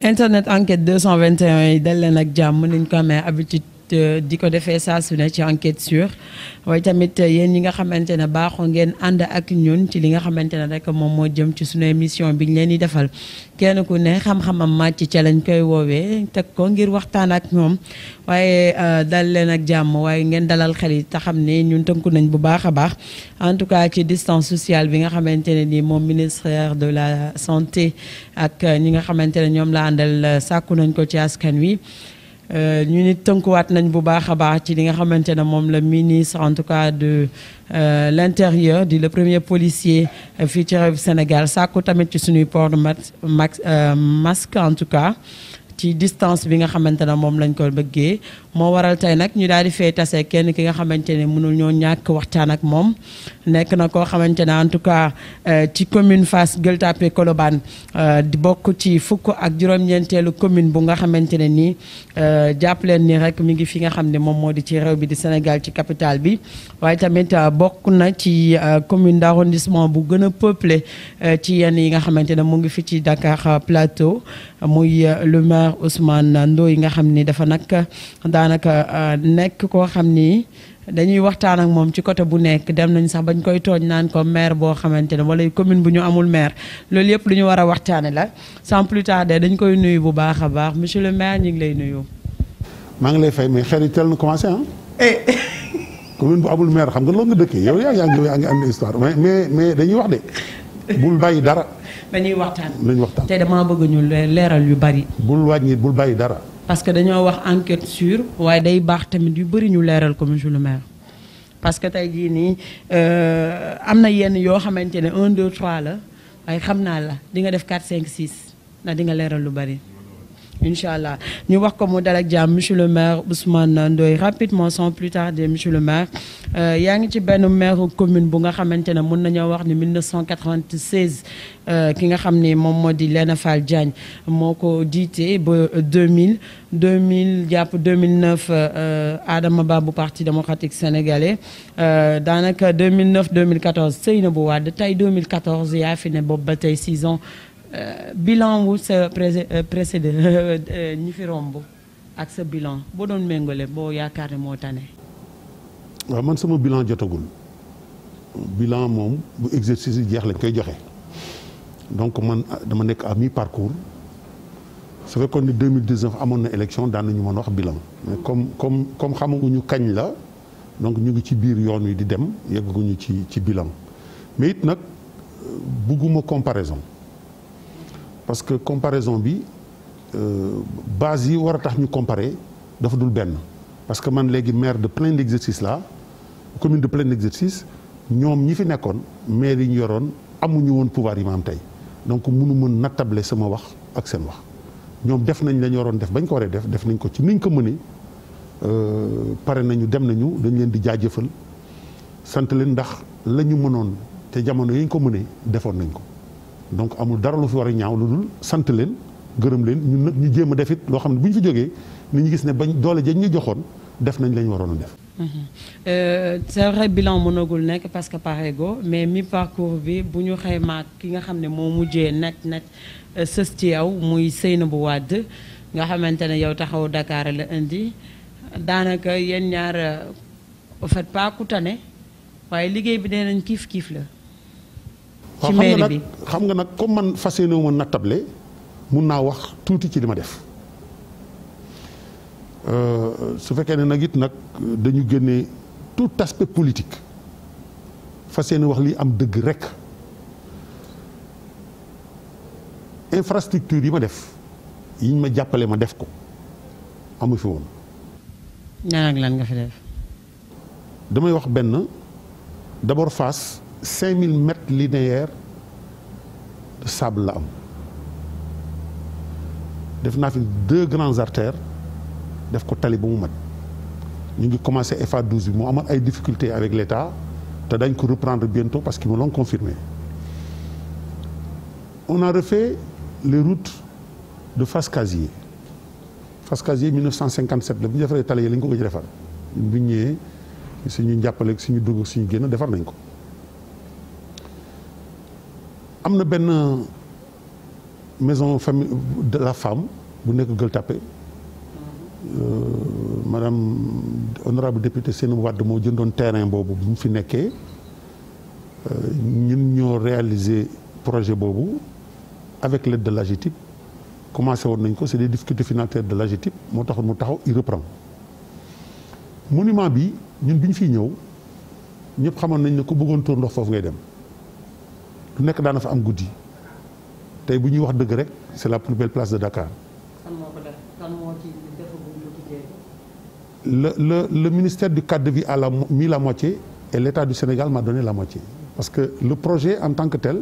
internet enquête 221 yi dal leen ak jàmm niñ ko amee habitude di ko defee saa su ne ci enquête sur waaye tamit yéen ñi nga xamante ne baaxoo ngeen ànd ak ñun ci li nga xamante ne rek moom moo jëm ci sunu émission bi ñu leen di defal kenn ku ne xam-xamam màcc ca lañ koy woowee teg ko ngir waxtaan ak ñoom waaye dal leen ak jàmm waaye ngeen dalal xel yi te xam ne ñun tënku nañ bu baax a baax en tout cas ci distance sociale bi nga xamante ne ni moom ministère de la santé ak ñi nga xamante ne ñoom la àndal sàkku nañ ko ci askan wi. ñu nit tënkuwaat nañ bu baax a baax ci li nga xamante ne moom la ministre en tout cas de l'intérieur di le premier policier fii ci réew Sénégal sàkku tamit ci suñuy port de masque en tout cas ci distance bi nga xamante ne moom lañ ko bëggee moo waral tey nag ñu daal di fay tase kenn ki nga xamante ne mënul ñoo ñàkk waxtaan ak moom nekk na koo xamante ne en tout cas ci commune Fass Gueule Tapée Colobane di bokk ci fukk ak juróom-ñeenteelu commune bu nga xamante ne nii jàpp leen ni rek mi ngi fi nga xam ne moom moo di ci réew bi di Sénégal ci capitale bi waaye tamit bokk na ci commune d'arrondissement bu gën a peuplé ci yenn yi nga xamante ne mu ngi fi ci Dakar Plateau muy le maire Ousmane Ndoye nga xam ni dafa nag daanaka nekk koo xam ni dañuy waxtaan ak moom ci côté bu nekk dem nañ sax bañ koy tooñ naan ko maire boo xamante ne wala commune bu ñu amul maire loolu yëpp lu ñu war a waxtaane la sans plus tarder dañ koy nuyu bu baax a baax monsieur le maire ñu ngi lay nuyu. maa ngi lay fay mais xel yi teel na commencé commune bu amul maire xam nga loolu nga dëkkee yow yaa ngi andi histoire mais dañuy wax de bul bàyyi dara. dañuy waxtaan nañ waxtaan te damaa bëgg ñu leeral yu bari. bul wàññi bul bàyyi dara. parce que dañoo wax enquête sur waaye day baax tamit yu bëri ñu leeral ko monsieur le maire parce que tey jii nii am na yenn yoo xamante ne 1 2 3 la waaye xam naa la di nga def 4 5 6 ndax di nga leeral lu bëri incha allah ñu wax ko mu dal ak jàmm monsieur le maire Ousmane Ndoye rapidement sans plus tarder monsieur le maire yaa ngi ci benn maire commune bu nga xamante ne mën nañoo wax ni 1996 ki nga xam ni moom moo di Léna Fall Diagne moo ko jiite ba 2000 jàpp 2009 Adama Ba bu parti démocratique sénégalais daanaka 2009 2014 Seynabou Wade tey 2014 yaa fi ne boobu ba tey 6 ans. Bilan wu sa précédé ñi fi romb ak sa bilan boo doon méngale boo yaakaar ne moo tane. waaw man sama bilan jotagul bilan moom bu exercice yi jeex lañ koy joxe donc man dama nekk à mi-parcours su fekkoon ni 2019 amoon na élection daan nañu mën wax bilan mais comme xamaguñu kañ la donc ñu ngi ci biir yoon wi di dem yeggaguñu ci bilan mais it nag bugguma comparaison. parce que comparaison bi base yi war a tax ñu comparer dafa dul benn parce que man léegi maire de plein exercice la commune de plein exercice ñoom ñi fi nekkoon maire yi ñu yoroon amuñu woon pouvoir yi ma am tey donc mënu mën nattable sama wax ak seen wax ñoom def nañ la ñu waroon def bañ ko waree def nañ ko ci niñ ko mënee pare nañu dem nañu dañ leen di jaajëfal sant leen ndax la ñu mënoon te jamono yi ñu ko mënee defoon nañ ko. donc amul dara lu fi war a ñaaw lu dul sant leen gërëm leen ñun nag ñu jéem a def it loo xam ne bu ñu fi jógee nit ñi gis ne bañ doole jañ ñu joxoon def nañ la ñu waroon a def. c'est vrai bilan mënagul nekk parce que pareego mais mi parcours bi bu ñu xaymaa ki nga xam ne moo mujjee net sës ci yow muy Seynabou Wade nga xamante ne yow taxaw Dakar la indi daanaka yéen ñaar au fait pas ku tane waaye liggéey bi nee nañ kiif la. ci mairie bi xam nga nag comme man fas yéene wu ma nattable mun naa wax tuuti ci li ma def su fekkee ne nag it nag dañu génnee tout aspect politique fas yéene wax li am dëgg rek infrastructure yi ma def yiñ ma jàppale ma def ko amu fi woon. ñaan ak lan nga fi def. damay wax benn d'abord Fass 5000 mètres linéaires de sable la am def naa fi 2 grandes artères def ko tali ba mu mat ñu ngi commencé FA12 bi moo amoon ay difficultés avec l'État te dañ ko reprendre bientôt parce qu'ils me l'ont confirmé. On a refait les routes de Fass-Casier 1957 la bu ñu defaree tali yi lañ ko gëj a defar bu ñu ñëwee suñu njàppale suñu dugg suñu génn defar nañ ko. am na benn maison famille de la femme bu nekk Gueule Tapée madame honorable député Seynabou Wade moo jëndoon terrain boobu bu mu fi nekkee ñun ñoo réaliser projet boobu avec l'aide de l'AGETIP commencé woon nañ ko c'est des difficultés financières de l'AGETIP moo tax mu taxaw il reprend monument bi ñun bi ñu fiy ñëw ñëpp xamoon nañ ne ku bëggoon tuur ndox foofu ngay dem lu nekk daana fa am guddi tey bu ñuy wax dëgg rek c'est la plus belle place de Dakar. Le ministère du cadre de vie a mis la moitié et l'État du Sénégal m'a donné la moitié. Parce que le projet en tant que tel,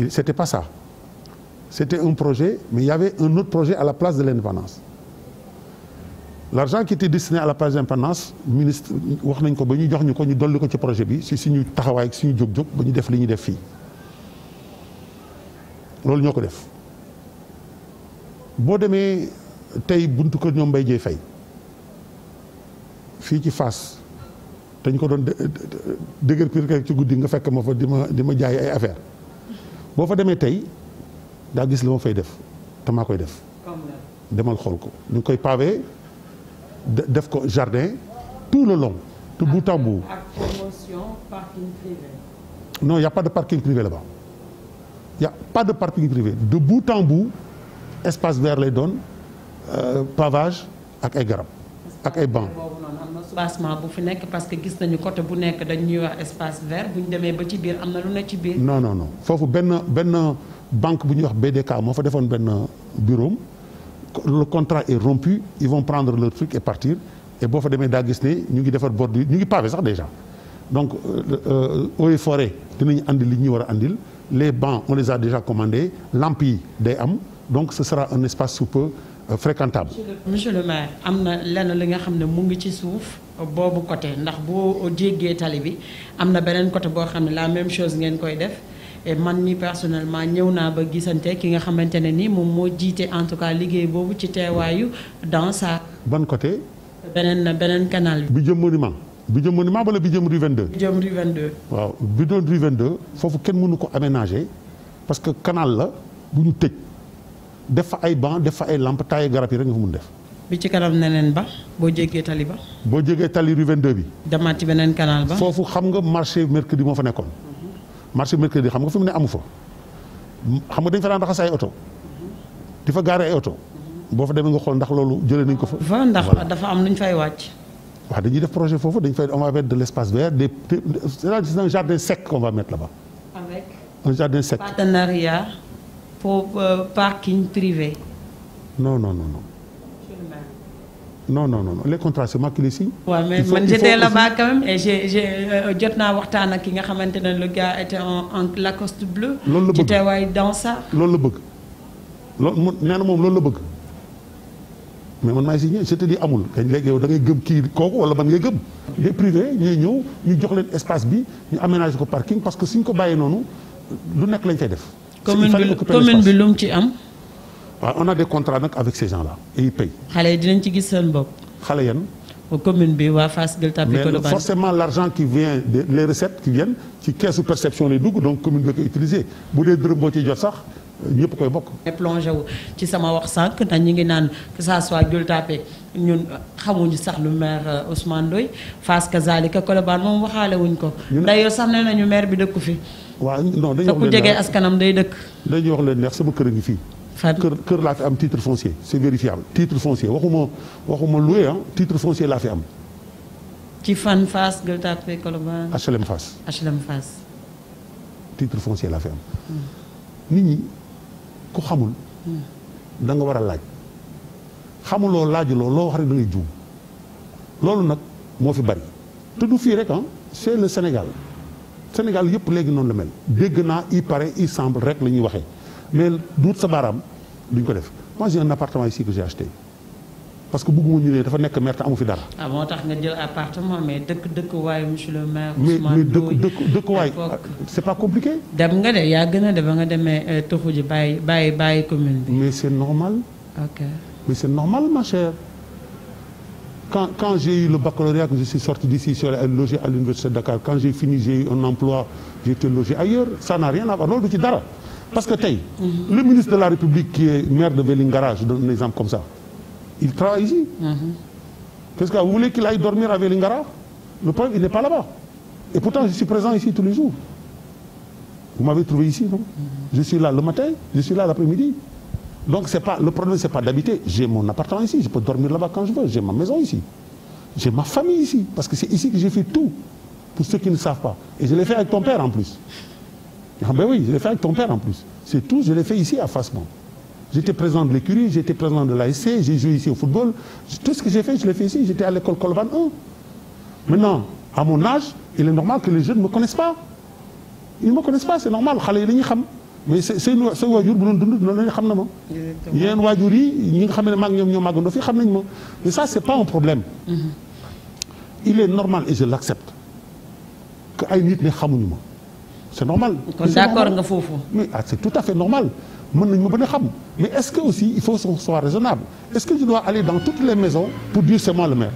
c'était pas ça. C'était un projet, mais il y avait un autre projet à la place de l'indépendance. L'argent qui était destiné à la place de l'indépendance, ministre wax nañ ko ba ñu jox ñu ko ñu dolli ko ci projet bi si suñu taxawaay ak suñu jóg-jóg ba ñu def li ñu def fii loolu ñoo ko def boo demee tey buntu kër ñoom Mbaye Dièye Faye fii ci Fass dañ ko doon dëgër piir ci guddi nga fekk ma fa di ma jaay ay affaire boo fa demee tey daa gis li ma fay def te maa koy def demal xool ko ñu ngi koy pavé def ko jardin tout le long de bout en bout. ak promotion parking privé. Non, il n'y a pas de parking privé là-bas. Il n'y a pas de parking privé de bout en bout espace vert lay doon pavage ak ay garab ak ay bancs. Soubassement bu fi nekk parce que gis nañu côté bu nekk dañuy wax espace vert bu ñu demee ba ci biir am na lu ne ci biir. non non non foofu benn banque bu ñuy wax BDK moo fa defoon benn bureau le contrat est rompu ils vont prendre leur truc et partir et boo fa demee daa gis ne ñu ngi defar bordure ñu ngi pavé sax déjà donc eaux et forêt dinañu andi li ñuy war a andil les bancs on les a déjà commandés lampes yi day am donc ce sera un espace sous peu fréquentable. Monsieur le maire am na lenn li nga xam ne mu ngi ci suuf boobu côté ndax boo jéggee tali bi am na beneen côté boo xam ne la même chose ngeen koy def et man mi personnellement ñëw naa ba gisante ki nga xamante ne ni moom moo jiite en tout cas liggéey boobu ci teewaayu dans sa. ban côté. beneen canal bi. bi jëm monument wala bi jëm rue 22. bi jëm rue 22. waaw bi doon rue 22 foofu kenn mënu ko aménager parce que canal la bu ñu tëj. def fa ay banc def fa ay lampe taaye garab yi rek nga fa mun def. bi ci kanam neneen ba boo jéggee tali ba. boo jéggee tali rue 22 bi. demaat ci beneen canal ba. foofu xam nga marché mercredi moo fa nekkoon. marché mercredi xam nga fi mu ne amu fa. xam nga dañ fa daan raxas ay oto. di fa gaare ay oto. boo fa demee nga xool ndax loolu jëlee nañ ko fa. fa ndax dafa am lu ñu fay wàcc. waaw dañuy def projet foofu dañ fay on va mettre de l'espace vert c'est un jardin sec qu'on va mettre là-bas. avec un jardin sec. partenariat. pour parking privé. Non. Non. Les contrats, c'est moi qui les signe. Ouais, mais man j'étais là-bas quand même et jot naa waxtaan ak ki nga xamante ne le gars était en Lacoste bleu. loolu la bëgg ci teewaay dans ça. loolu la bëgg loolu nee na moom loolu la bëgg mais man maay signé je te dis amul kañ léegi yow da ngay gëm kii kooku wala man ngay gëm. les privés ñooy ñëw ñu jox leen espace bi ñu aménager ko parking parce que suñ ko bàyyee noonu lu nekk lañ fay def. commune bi lu mu ci am. waaw on a des contrats nag avec ces gens-là et ils payent. xale yi dinañ ci gis seen bopp. xale yan. commune bi waa Fass Gueule Tapée Colobane. mais forcément l'argent qui vient les recettes qui viennent ci caisse perception lay dugg donc commune bi koy utiliser bu dee dërëm boo ciy jot sax ñëpp koy bokk. plongé wu ci sama wax sànq ndax ñu ngi naan que ça soit Gueule Tapée ñun xamuñu sax lu maire Ousmane Ndoye Fass kazalika Colobane moom waxaale wuñ ko. d'ailleurs sax nee nañu maire bi dëkku fi. waaw non dañuy wax ku jege askanam day dëkk. dañuy wax leen neex sama kër a ngi fii. kër laa fi am titre foncier c'est vérifiable titre foncier waxuma loué ah titre foncier laa fi am. ci fan Fass Gueule Tapée Colobane. HLM Fass. titre foncier laa fi am. nit ñi ku xamul. da nga war a laaj. xamuloo laajuloo loo wax rek da ngay juum. loolu nag moo fi bari. te du fii rek ah c'est le Sénégal. Sénégal yëpp léegi noonu la mel. dégg naa il paraît il semble rek la ñuy waxee. mais duut sa baaraam duñ ko def moi j'ai un appartement ici que j'ai acheté parce que bëgguma ñu ne dafa nekk maire te amu fi dara. moo tax nga jël appartement mais dëkk waaye monsieur le maire. mais dëkk waay c'est pas compliqué. dem nga de yaa gën a de ba nga demee toxu ji bàyyi commune bi. mais c'est normal. ok mais c'est normal ma chère. Quand j'ai eu le baccalauréat, que je suis sorti d'ici, je suis allé loger à l'université de Dakar. Quand j'ai fini, j'ai eu un emploi, j'ai été logé ailleurs. Ça n'a rien à voir. loolu du ci dara parce que tey le ministre de la République qui est maire de Vélingara, je donne un exemple comme ça, il travaille ici. Qu'est-ce que vous voulez qu'il aille dormir à Vélingara? Le problème, il n'est pas là-bas. Et pourtant, je suis présent ici tous les jours. Vous m'avez trouvé ici, non? Je suis là le matin, je suis là l'après-midi. Donc le problème, c'est pas d'habiter. J'ai mon appartement ici, je peux dormir là-bas quand je veux. J'ai ma maison ici. J'ai ma famille ici. Parce que c'est ici que j'ai fait tout. Pour ceux qui ne savent pas. Et je l'ai fait avec ton père en plus. Ah ben oui, je l'ai fait avec ton père en plus. C'est tout, je l'ai fait ici à Fassman. J'étais président de l'écurie, j'étais président de l'ASC, j'ai joué ici au football. Tout ce que j'ai fait, je l'ai fait ici. J'étais à l'école Colban 1. Maintenant, à mon âge, il est normal que les jeunes ne me connaissent pas. Ils ne me connaissent pas, c'est normal. Mais c'est waajur bu doon dund noonu la xam na ma. yeneen waajur yi ñi nga xam ne maag ñoom ñoo màggandoo fii xam nañ ma. Mais ça, c'est pas un problème. Il est normal et je l'accepte que ay nit ne xamuñu ma. C'est normal. kon d'accord nga foofu. Mais c'est tout à fait normal. mën nañ ma bañ a xam. Mais est-ce que aussi il faut qu'on soit raisonnable? Est-ce que je dois aller dans toutes les maisons pour dire c'est moi le maire?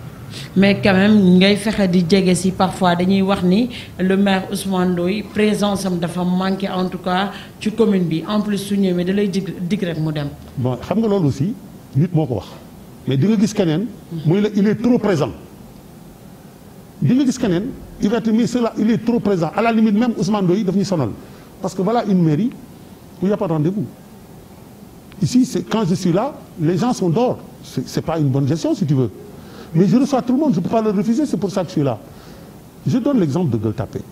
Mais quand même ngay fexe di jege si parfois dañuy wax ni le maire Ousmane Ndoye présence am dafa manqué en tout cas ci commune bi en plus su ñëwee da lay dig rek mu dem. Bon xam nga loolu aussi nit moo ko wax mais di nga gis keneen. muy la il est trop présent. di nga gis keneen il va te dire cela il est trop présent à la limite même Ousmane Ndoye daf ñuy sonal parce que voilà une mairie où il n'y a pas de rendez-vous. Ici c'est quand je suis là les gens sont dehors c'est pas une bonne gestion si tu veux. Mais je reçois tout le monde, je ne peux pas le refuser, c'est pour ça que je suis là. Je donne l'exemple de Gueule Tapée.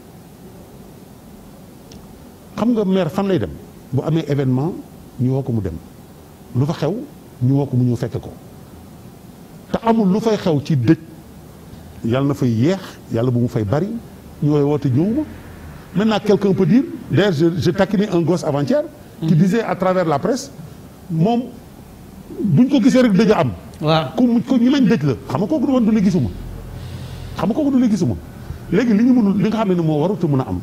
Xam nga maire fan lay dem bu amee événement ñu woo ko mu dem lu fa xew ñu woo ko mu ñëw fekke ko te amul lu fay xew ci dëj yàlla na fay yeex yàlla bu mu fay bari ñu woy woote ñëwuma. Maintenant quelqu'un peut dire d'ailleurs je taquinais un gosse avant-hier qui disait à travers la presse moom buñ ko gisee rek dëj a am. waaw ku ñi mañ dëj la xam nga kooku du woon du la gisuma xam nga kooku du la gisuma léegi li ñu mënul li nga xam ne moo warut a mën a am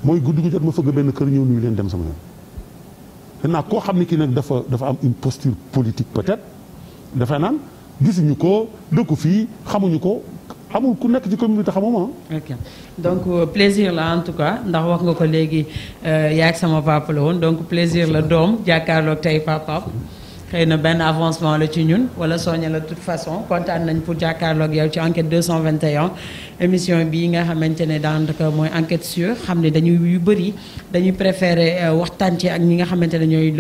mooy guddi gu jot ma fëgg benn kër ñëw nuyu leen dem sama yoon. maintenant koo xam ne kii nag dafa am une posture politique peut-être dafay naan gisuñu ko dëkku fii xamuñu ko amul ku nekk ci communauté xamuma. ok donc plaisir la en tout cas ndax wax nga ko léegi yaa ak sama papa la woon donc plaisir la doom jàkkaarloog tey papa. xëy na benn avancement la ci ñun wala soñña la de toute façon kontaan nañ pour jàkkaarloog yow ci enquête 221 émission bii nga xamante ne daanaka mooy enquête sur xam ne dañuy yu bëri dañuy préférer waxtaan ci ak ñi nga xamante ne ñooy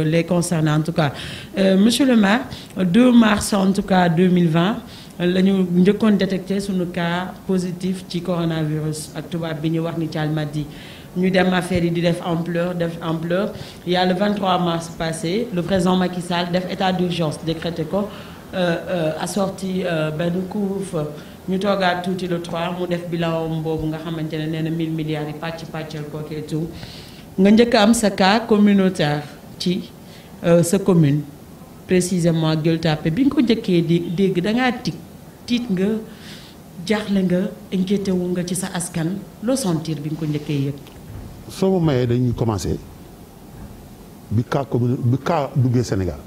les concernés en tout cas. Monsieur le maire 2 mars en tout cas 2020 la ñu njëkkoon détecté suñu cas positif ci coronavirus ak tubaab bi ñu wax ni ci Almadies ñu dem affaire yi di def ampleur il y a le 23 mars passé le président Macky Sall def état d'urgence décrété ko assorti benn couvre-feu ñu toogaat tuuti le 3 mu def bilan boobu nga xamante ne nee na 1000 milliards yi pàccal kooku et tout nga njëkk am sa cas communautaire ci sa commune précisément Gueule Tapée bi nga ko njëkkee dégg da ngaa tiit nga jaaxle nga inquiété wu nga ci sa askan loo sentir bi nga ko njëkkee yëg. soo ma mayee dañuy commencer bi cas duggee Sénégal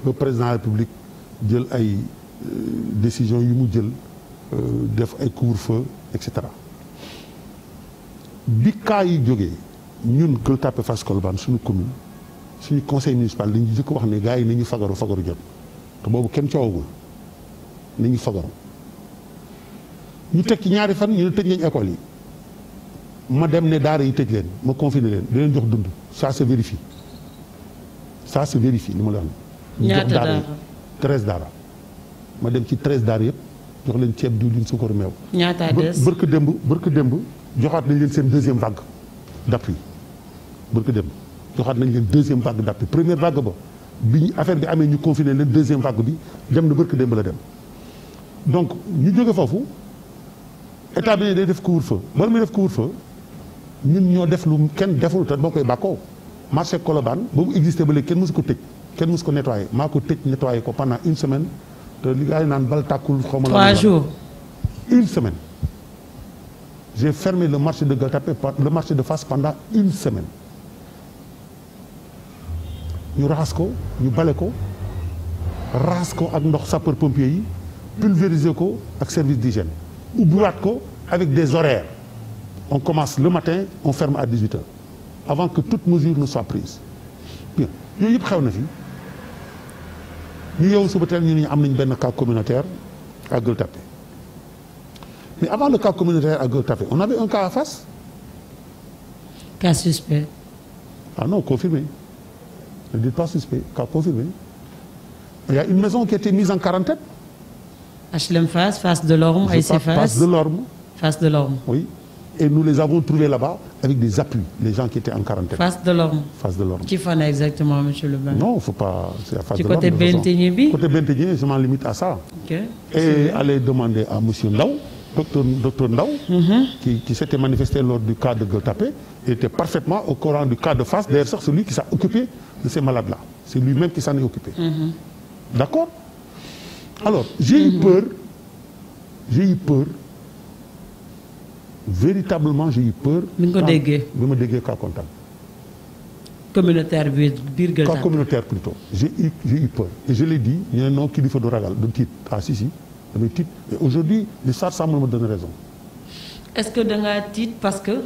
le président de la République jël ay décisions yu mu jël def ay couvre-feu et cetera bi cas yi jógee ñun Gueule Tapée Fass Colobane suñu commune suñu conseil municipal dañu jëkk wax ne gars yi nañu fagaru jot te boobu kenn coowagul nañu fagaru ñu teg ci ñaari fan ñu ne tëj nañ école yi ma dem ne daara yi tëj leen ma confiné leen di leen jox dund ça se vérifie li ma la wax. ñaata daara yi 13 daara ma dem ci 13 daara yëpp jox leen ceeb diwlin sukkur meew. ñaata des bërk démb joxaat nañ leen seen deuxième vague d'appui bërk démb joxaat nañ leen deuxième vague d'appui première vague ba bi affaire bi amee ñu confiné leen deuxième vague bi dem na bërk démb la dem donc ñu jóge foofu. état bi ne day def couvre-feu bala muy def couvre-feu ñun ñoo def lu kenn deful te boo koy bàkkoo marché Colobane ba mu existé ba léegi kenn mësu ko tëj kenn mësu ko nettoyé maa ko tëj nettoyé ko pendant une semaine te li gars yi naan bal tàkkul xaw ma la 3 jours une semaine j'ai fermé le marché de Gueule Tapée le marché de Fass pendant une semaine ñu raxas ko ñu bale ko raxas ko ak ndox sapeur pompier yi pulvériser ko ak service d'hygiène ubbiwaat ko avec des horaires on commence le matin on ferme à 18h avant que toute mesure ne soit prise bien yooyu yëpp xew na fi ñu yow suba teel ñu ne am nañ benn cas communautaire à Gueule Tapée mais avant le cas communautaire à Gueule Tapée on avait un cas à Fass. Cas suspect. Ah non, confirmé. Ne dites pas suspect, cas confirmé. Il y a une maison qui a été mise en quarantaine. HLM Fass, Fass Delorme, ASC Fass. Fass Delorme. Fass Delorme. Oui. Et nous les avons trouvés là-bas avec des appuis, les gens qui étaient en quarantaine. Fass Delorme. Fass Delorme. Qui fan exactement, monsieur le maire? Non, il ne faut pas. C'est à Fass Du Delorme. côté Bentegné. Côté Bentegné, je m'en limite à ça. Okay. Et aller demander à monsieur Ndao, docteur Ndao, qui s'était manifesté lors du cas de Gueule Tapée, était parfaitement au courant du cas de Fass. D'ailleurs, c'est celui qui s'est occupé de ces malades-là. C'est lui-même qui s'en est occupé. D'accord? Alors, j'ai eu peur. Véritablement, j'ai eu peur. bi nga ko déggee. bi ma déggee cas contact. Communautaire biir Gueule Tapée. Cas communautaire plutôt. J'ai eu peur. Et je l'ai dit, il y a un nom qui lui faut de ragal, de titre. Ah si, damay tiit. Et aujourd'hui, l'histoire semble me donner raison. Est-ce que da ngaa tiit parce que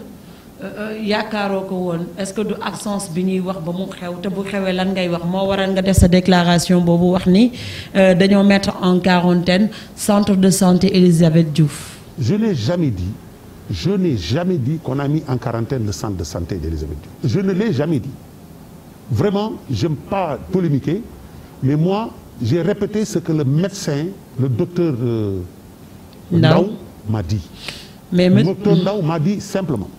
yaakaaroo ko woon est-ce que du absence bi ñuy wax ba mu xew te bu xewee lan ngay wax moo waral nga def sa déclaration boobu wax ni dañoo mettre en quarantaine centre de santé Elisabeth Diouf. Je n'ai jamais dit qu'on a mis en quarantaine le centre de santé d'Elisabeth Diouf. Je ne l'ai jamais dit. Vraiment, j'aime pas polémiquer, mais moi, j'ai répété ce que le médecin, le docteur Ndao m'a dit. Mais le docteur Ndao m'a dit simplement.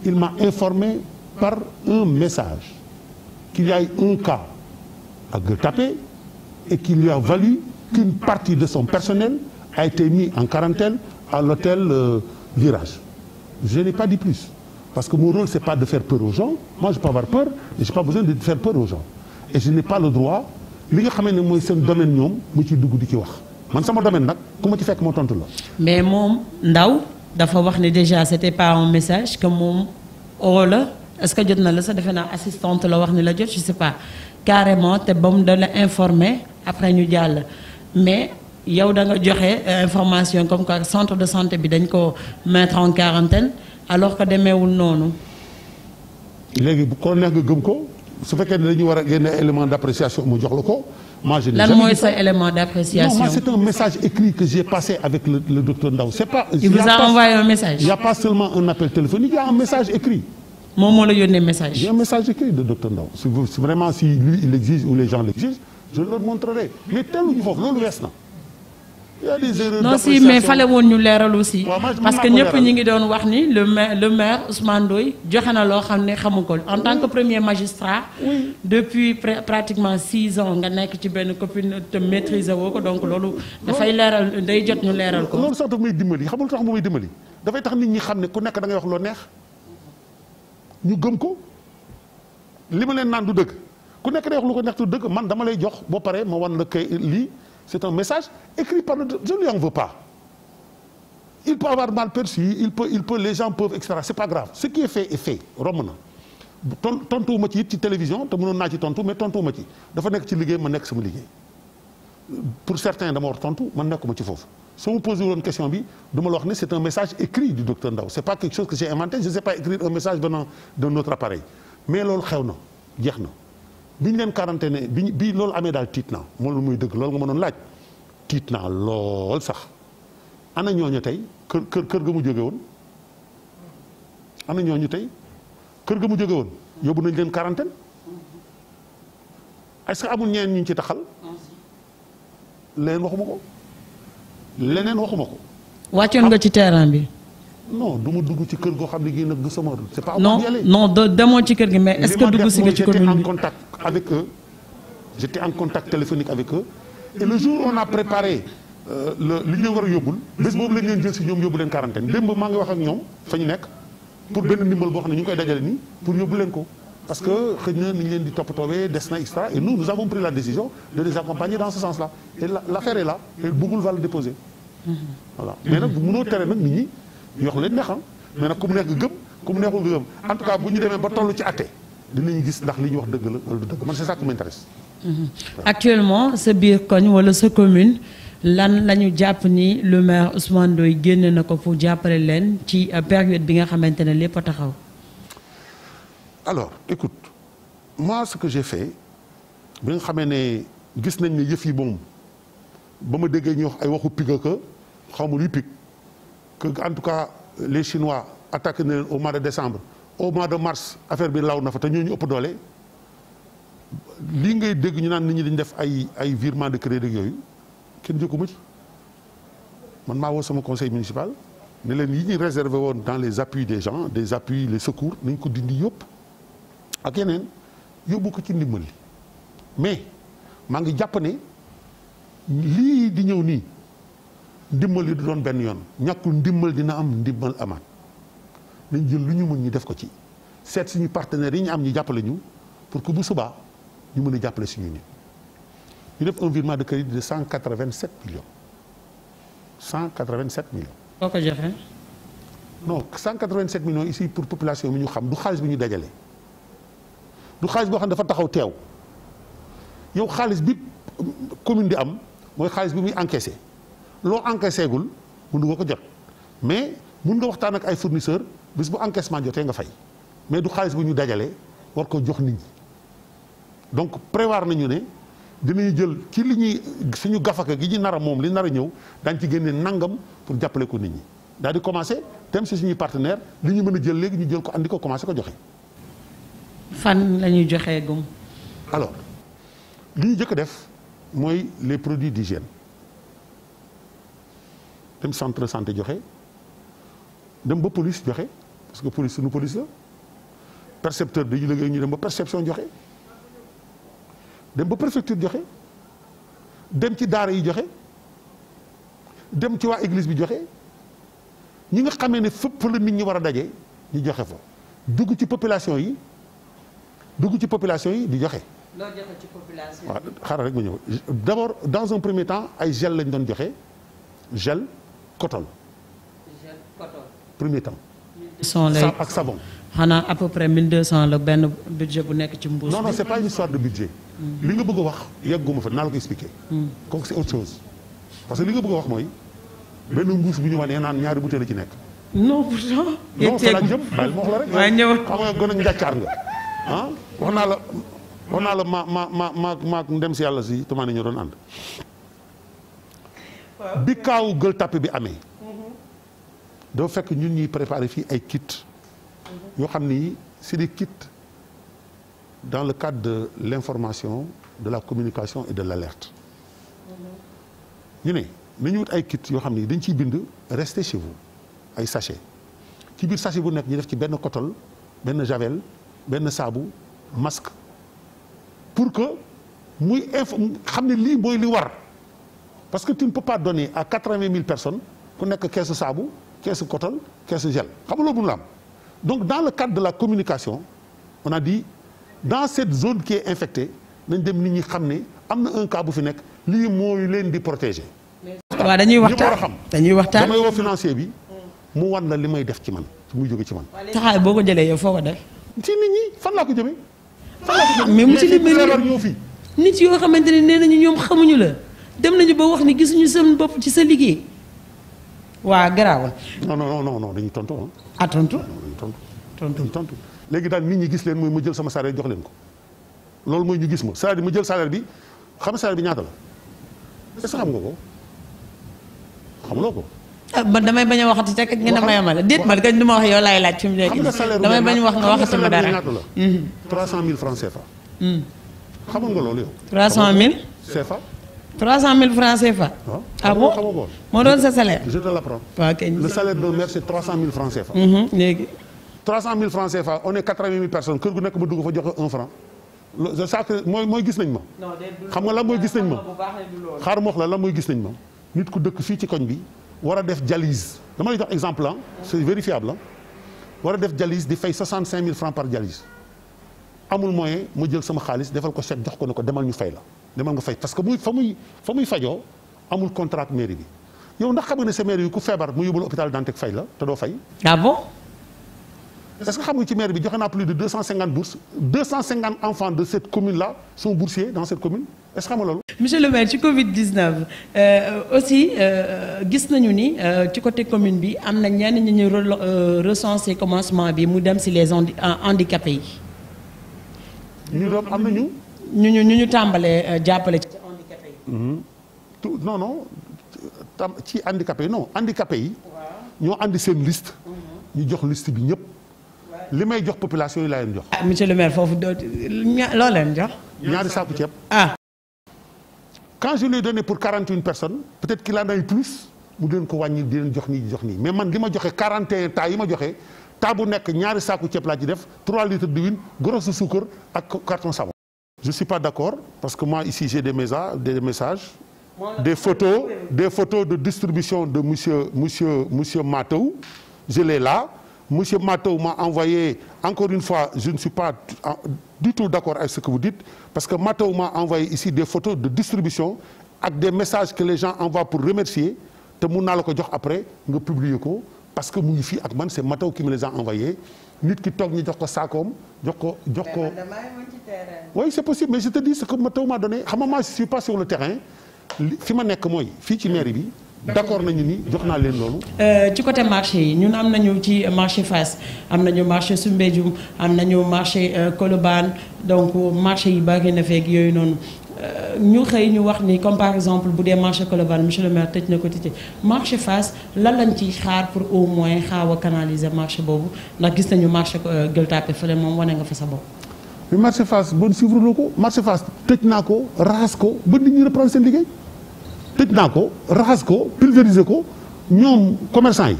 Il m'a informé par un message qu'il y a eu un cas à Gueule Tapée et qu'il lui a valu qu'une partie de son personnel a été mis en quarantaine à l'hôtel Virage. Je n'ai pas dit plus. Parce que mon rôle, ce n'est pas de faire peur aux gens. Moi, je peux avoir peur et je n'ai pas besoin de faire peur aux gens. Et je n'ai pas le droit. Li nga xamee ne mooy seen domaine ñoom mu ci dugg di ci wax man sama domaine nag ku ma ci fekk moo tontu la. mais moom Ndao dafa wax ne déjà c'était pas un message que moom la est-ce que jot na la sax defe naa assistante la wax ni la jot je sais pas carrément te ba mu da la informé après ñu jàll mais yow da nga joxe information comme quoi centre de santé bi dañ ko mettre en quarantaine alors que demeewul noonu. léegi bu ko neex nga gëm ko. su fekkee ne dañu war a génne élément d'appréciation mu jox la ko. moi je n'ai jamais. lan mooy sa élément d'appréciation. non moi c'est un message écrit que j'ai passé avec le docteur Ndao. c'est pas. il vous a envoyé un message. il y a pas seulement un appel téléphonique il y a un message écrit. moom moo la yónnee message. j'ai un message écrit de docteur Ndao si vraiment si lui il exige ou les gens l'exigent je leur montrerai mais teeluñu foofu loolu wees na. il y a des erreurs non si mais fale woon ñu leeral aussi. parce que ñëpp ñi ngi doon wax ni le maire Ousmane Ndoye joxe na loo xam ne xamu ko en tant que premier magistrat. oui depuis pratiquement 6 ans nga nekk ci benn copine te maîtriser woo ko donc loolu. dafay leeral day jot ñu leeral ko. loolu sax daf may dimbali xamul tax mu may dimbali dafay tax nit ñi xam ne ku nekk da ngay wax loo neex ñu gëm ko li ma leen naan du dëgg ku nekk day wax lu ko neex du dëgg man dama lay jox boo paree ma wan la kay lii. C'est un message écrit par le... Je ne lui en veux pas. Il peut avoir mal perçu, les gens peuvent, etc. C'est pas grave. Ce qui est fait est fait. Romb na. Tontuwuma ci it ci télévision te mënoon naa ci tontu mais tontuwuma ci dafa nekk ci liggéey ma nekk sama liggéey. Pour certains dama war tontu man nekkuma ci foofu. soo ma posé woon question bi duma la wax ne c'est un message écrit du docteur Ndao. C'est pas quelque chose que j'ai inventé. Je ne sais pas écrire un message venant d'un autre appareil. Mais loolu xew na jeex na. bi ñu leen quarantaine bi loolu amee daal tiit naa moom la muy dëgg loolu nga mënoon laaj tiit naa lool sax ana ñooñu tey kër ga mu jóge woon ana ñooñu tey kër ga mu jóge woon yóbbu nañ leen quarantaine est-ce que amul ñeen ñu ci taxal leneen waxuma ko wàccoon nga ci terrain bi. non du ma dugg ci kër goo xam ne gii nag du sama c'est pas. non demoo ci kër gi mais est-ce que dugg si nga ci commune bi. j'étais en contact avec eux j'étais en contact téléphonique avec eux et le jour où on a préparé li ñu war a yóbbul bés boobu lañ leen jël si ñoom yóbbu leen quarantaine démb maa ngi wax ak ñoom fa ñu nekk pour benn ndimbal boo xam ne ñu ngi koy dajale nii pour yóbbu leen ko parce que xëy na ni ñu leen di toppatoowee des na extra et nous avons pris la décision de les accompagner dans ce sens-là et l'affaire est là et Bougoul va le déposer. voilà mais nag mënoo tere nag nit ñi. yox leen neex mais nag ku mu neex nga gëm ku mu neexul nga gëm en tout cas bu ñu demee ba toll ci àtte dinañ gis ndax li ñu wax dëgg la wala du dëgg man c'est ça qui m'intéresse. actuellement sa biir koñ wala sa commune lan la ñu jàpp ni le maire Ousmane Ndoye génne na ko pour jàppale leen ci période bi nga xamante ne lépp a taxaw. alors écoute moi ce que j'ai fait bi nga xamee ne gis nañ ne yëf yi moom ba ma déggee ñu wax ay waxu pig que xaw ma luy pig que en tout cas les Chinois attaqué na leen au mois de décembre au mois de mars affaire bi law na fa te ñooñu ëpp doole lii ngay dégg ñu naan nit ñi dañ def ay virement de crédit yooyu kenn jëkkuma ci man maa woo sama conseil municipal ne leen yi ñuy réservé woon dans les appuis des gens des appuis les secours nañ ko dindi yëpp ak yeneen yóbbu ko ci ndimbal li mais maa ngi jàpp ne lii di ñëw nii ndimbal yi du doon benn yoon ñàkkul ndimbal dina am ndimbal amaat nañ jël lu ñu mën ñu def ko ci seet suñu partenaires yi ñu am ñu jàppale ñu pour que bu subaa ñu mën a jàppale suñu nit ñu def un virement de crédit de 187 millions 187 millions. boo ko joxee. non 187 millions ici pour population bi ñu xam du xaalis bi ñu dajale du xaalis boo xam ne dafa taxaw teew yow xaalis bi commune di am mooy xaalis bi muy encaissé loo encaissé gul mënu nga ko jot mais mun nga waxtaan ak ay fournisseurs bis bu encaissement jotee nga fay mais du xaalis bu ñu dajale war ko jox nit ñi donc prévoir nañu ne dinañu jël ci li ñuy suñu gafaka gi ñu nar a moom li nar a ñëw daañu ci génne nangam pour jàppale ko nit ñi daal di commencé dem si suñuy partenaire li ñu mën a jël léegi ñu jël ko andi ko commencé ko joxe. fan la ñuy joxee gum. alors li ñu jëkk a def mooy les produits d'hygiène dem centre de santé joxe dem ba police joxe parce que police suñu police la percepteur dañu liggéey ñu dem ba perception joxe dem ba préfecture joxe dem ci daara yi joxe dem ci waa église bi joxe ñi nga xamee ne fépp la nit ñi war a daje ñu joxe fa dugg ci population yi di joxe. loo joxe ci population. waaw xaaral rek ma ñëw d'abord dans un premier temps ay gel lañ doon joxe gel coton. gel coton. premier temps. ak savon. xanaa à peu près 1200 la benn budget bu nekk ci mbuus. non c'est pas une histoire de budget. li nga bëgg a wax yegguma fa naa la ko expliquer. kooku c'est autre chose parce que li nga bëgg a wax mooy benn mbuus bu ñu wanee naan ñaari bouteille la ci nekk. non pourtant. non fa la jëm bàyyi ma wax la rek. waaye ñëw xam nga gën a njàccaar nga ah wax naa la ma ndem si yàlla si tumaane ñu doon ànd. bi kaawu Gueule Tapée bi amee. dafa fekk ñun ñuy préparer fii ay kits. yoo xam ni c'est des kits dans le cadre de l'information de la communication et de l'alerte. ñu ne nañu wut ay kits yoo xam ni dañ ciy bind restez chez vous ay sachet ci biir sachet bu nekk ñu def ci benn coton benn javel benn saabu masque pour que muy xam ne lii mooy li war parce que tu ne peux pas donner à 80 000 personnes ku nekk keesu saabu keesu coton keesu gel xam nga loolu bu la am donc dans le cadre de la communication on a dit dans cette zone qui est infectée nañ dem nit ñi xam ne am na un cas bu fi nekk lii mooy leen di protéger. waaw dañuy waxtaan dañuy waxtaan damay woo financier bi mu wan la li may def ci man su muy jóge ci man. taxaay boo ko jëlee yow foo ko def. ci nit ñi fan laa ko jëmee. mais mu ci li ñoo fi. nit yoo xamante ne nee nañu ñoom xamuñu la dem nañu ba wax ni gisuñu seen bopp ci sa liggéey waa garaawal. non dañuy tontu ah tontu. dañuy tontu léegi daal nit ñi gis leen mooy ma jël sama salaire jox leen ko loolu mooy ñu gis ma c'est-à-dire ma jël salaire bi xam nga salaire bi ñaata la est-ce que xam nga ko xamuloo ko. ah man damay bañ a waxati rek ngeen a mayama la déet man kañ du ma wax yow laay laaj fi mu nekk nii damay bañ wax nga waxati ma dara. 300 000 francs CFA. xamoon nga loolu yow. 300 000. CFA. 300 000 francs CFA. waaw ah bon moo doon sa salaire. je te l'apprends. waaw kay le salaire d'un maire c'est 300 000 francs CFA. léegi. 300 000 francs CFA on est 80 000 personnes kër gu nekk ba dugg fa joxe 1 franc. c'est ça que mooy gis nañ ma. xam nga lan mooy gis nañ ma. xaar ma wax la lan mooy gis nañ ma. nit ku dëkk fii ci koñ bi war a def dialyse dama lay jox exemple c'est vérifiable war a def dialyse di fay 65 000 francs par dialyse amul moyen ma jël sama xaalis defal ko chèque jox ko ne ko demal ñu fay la demal nga fay parce que fa muy fajoo amul contrat mairie bi yow ndax xam nga ne sa mairie yi ku feebar mu yóbbul hôpital Dantec fay la te doo fay. ah bon. est-ce que xam nga ci maire bi joxe naa plus de 250 bourses 250 enfants de cette commune là sont boursiers dans cette commune est-ce que xam nga loolu. monsieur le maire ci Covid 19 aussi gis nañu ni ci côté commune bi am na ñenn ñi ñu recensé commencement bi mu dem si les handicapés yi ñu doon am nañu. ñu tàmbalee jàppale ci handicapé yi. tout non ci handicapé yi non handicapé yi. ñoo andi seen liste. ñu jox liste bi ñëpp. li may jox population yi laa leen jox. ah monsieur le maire foofu loo leen jox. ñaari saaku ceeb. quand je lui ai donné pour 41 personnes peut-être qu'il en a eu plus mu leen ko wàññi di leen jox nii jox nii mais man li ma joxe 41 tas yi ma joxe tas bu nekk ñaari saaku ceeb laa ci def 3 litres d'huile grosse suukar ak carton savon. je suis pas d'accord parce que moi ici j'ai des messages des photos de distribution de monsieur Mataw je l'ai là. Monsieur Mataw m'a envoyé, encore une fois, je ne suis pas du tout d'accord avec ce que vous dites, parce que Mataw m'a envoyé ici des photos de distribution avec des messages que les gens envoient pour remercier, te mun naa la ko jox après nga publier ko parce que mu ngi fii ak man c'est Mataw qui me les a envoyés nit ki toog ñu jox ko saakoom jox ko. oui c'est possible mais je te dis ce que Mataw m'a donné xam nga moi je suis pas sur le terrain fi ma nekk mooy fii ci mairie bi. d'accord nañu ni jox naa leen loolu. ci côté marché yi ñun am nañu ci marché Fass am nañu marché Soumbédioune am nañu marché Colobane donc marché yi bari na feeg yooyu noonu ñu xëy ñu wax ni comme par exemple bu dee marché Colobane monsieur le maire tëj na ko tëj marché Fass lan lañ ciy xaar pour au moins xaaw a canaliser marché boobu ndax gis nañu marché Gueule Tapée fële moom wane nga fa sa bopp. mais marché Fass bon suivre loo ko marché Fass tëj naa ko raxas ko ba nit ñi reprendre seen liggéey. tëj naa ko raxas ko pulvériser ko ñoom commerçant yi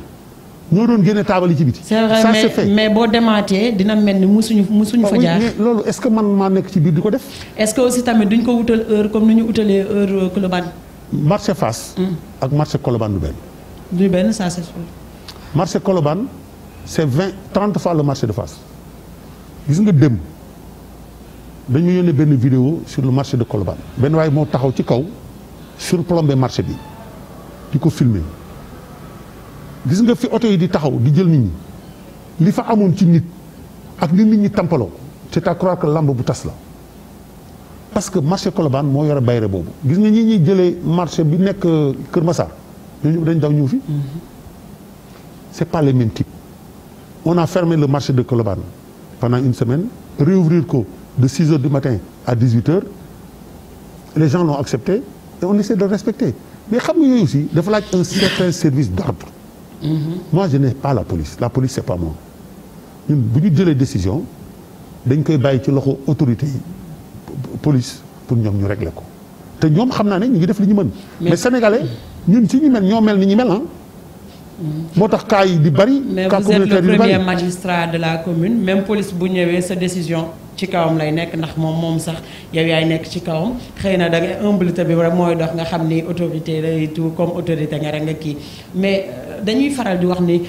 ñoo doon génne taabal yi ci biti. c'est vrai mais boo demaatee dina mel ni musuñu fa jaar. mais loolu est-ce que man maa nekk ci biir di ko def. est-ce que aussi tamit duñ ko wutal heure comme ni ñu utalee heure Colobane. marché Fass. ak marché Colobane du benn. du benn ça c'est sûr. marché Colobane c'est 30 fois le marché de Fass gis nga dem dañu yónnee benn vidéo sur le marché de Colobane benn waaye moo taxaw ci kaw. surplombé marché bi di ko filmer gis nga fi oto yi di taxaw di jël nit ñi li fa amoon ci nit ak ni nit ñi tampaloo c'est à croire que lamb bu tas la parce que marché Colobane moo yore bayre boobu gis nga ñi ñuy jëlee marché bi nekk Kër Massar ñooñu dañ daw ñëw fi c'est pas les mêmes types on a fermé le marché de Colobane pendant une semaine réouvrir ko de 6 heures du matin à 18 heures les gens l'ont accepté et on essaie de le respecter mais xam nga yooyu aussi dafa laaj un certain service d'ordre. moi je n'ai pas la police c'est pas moi ñun bu ñu jëlee décision dañ koy bàyyi ci loxo autorité yi police pour ñoom ñu régler ko te ñoom xam naa ne ñu ngi def li ñu mën. mais sénégalais ñun ci ñu mel ñoo mel ni ñu mel ah. moo tax cas yi di bari. cas communautaire yi di bari mais vous êtes le premier magistrat de la commune même police bu ñëwee sa décision. ci kawam lay nekk ndax moom sax yow yaay nekk ci kawam xëy na da ngay humilité bi rek mooy dox nga xam ni autorité la tout comme autorité nga rek nga kii mais dañuy faral di wax ni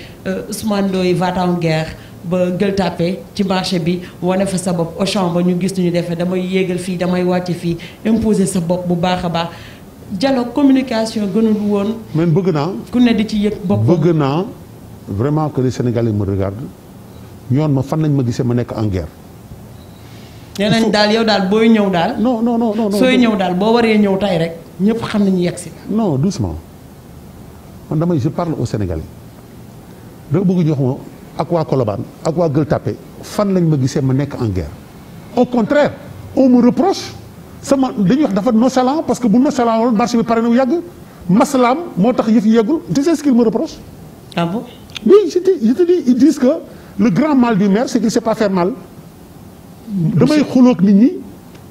Ousmane Ndoye va en guerre ba Gueule Tapée ci marché bi wane fa sa bopp Auchan ba ñu gis ñu defee damay yéegal fii damay wàcce fii imposer sa bopp bu baax a baax dialogue communication gënul woon. man bëgg naa. ku ne di ci yëg boppam bëgg naa vraiment que les Sénégalais me regardent ñoon ma fan lañ ma gisee ma nekk en guerre. nee nañ daal yow daal booy ñëw daal. non sooy ñëw daal boo waree ñëw tey rek ñëpp xam nañu yegg si. non doucement man je parle aux Sénégalais da bëgg ñu wax ma ak waa Colobane ak waa Gueule Tapée fan lañ ma gisee ma nekk en guerre. au contraire on me reproche sama dañuy wax dafa nonchalant parce que bu nonchalant woon marché bi pare na yàgg masalaam moo tax yëf yi yeggul tu sais ce qu'il me reproche. ah bon. oui je te dis ils disent que le grand mal du maire c'est qu'il sait pas faire mal. damay xuloog nit ñi